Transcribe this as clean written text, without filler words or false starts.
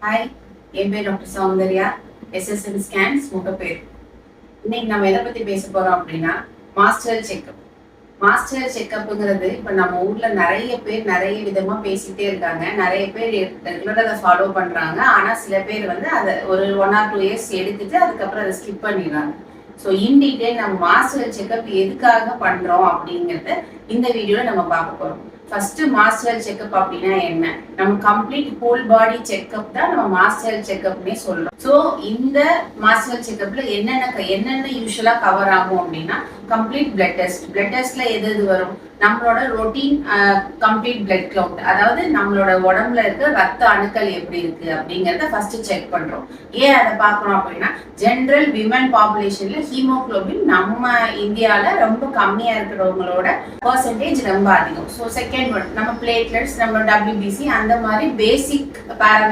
Hi, என் பேர் doctor Soundarya, SSN scans Mogappair. இன்னைக்கு நம்ம எதை பத்தி பேச போறோம் அப்படின்னா மாஸ்டர் செக்அப். மாஸ்டர் செக்அப்ங்கிறது இப்ப நம்ம ஊர்ல நிறைய பேர் நிறைய விதமா பேசிட்டே இருக்காங்க. நிறைய பேர் ரெகுலரா அதை ஃபாலோ பண்றாங்க. ஆனா சில பேர் வந்து அதை ஒரு 1 or 2 years எடுத்துட்டு அதுக்கப்புறம் அதை ஸ்கிப் பண்ணிடுறாங்க. ஸோ இன் டீடைல் நம்ம மாஸ்டர் செக்அப் எதுக்காக பண்றோம் அப்படிங்கறத இந்த வீடியோல நம்ம பார்க்க போறோம். ஃபர்ஸ்ட் மாஸ்டர் செக்அப் அப்படின்னா என்ன? நம்ம கம்ப்ளீட் ஹோல் பாடி செக்அப் தான் நம்ம மாஸ்டர் செக்அப்னே சொல்றோம். ஸோ இந்த மாஸ்டர் செக்அப்ல என்னென்ன யூஸ்வலா கவர் ஆகும் அப்படின்னா கம்ப்ளீட் பிளட் டெஸ்ட். பிளட் டெஸ்ட்ல எது வரும்? நம்மளோட ரொட்டீன் கம்ப்ளீட் பிளட் கவுண்ட், அதாவது நம்மளோட உடம்புல இருக்க ரத்த அணுக்கள் எப்படி இருக்கு அப்படிங்கறத ஃபர்ஸ்ட் செக் பண்றோம். ஏன் அதை பார்க்கணும் அப்படின்னா ஜென்ரல் விமன் பாப்புலேஷன்ல ஹீமோகுளோபின் நம்ம இந்தியால ரொம்ப கம்மியா இருக்கிறவங்களோட பெர்சன்டேஜ் ரொம்ப அதிகம். ஸோ செகண்ட் ஒன் நம்ம பிளேட்லெட்ஸ், நம்ம WBC அந்த மாதிரி பேசிக் பேராமீட்டர்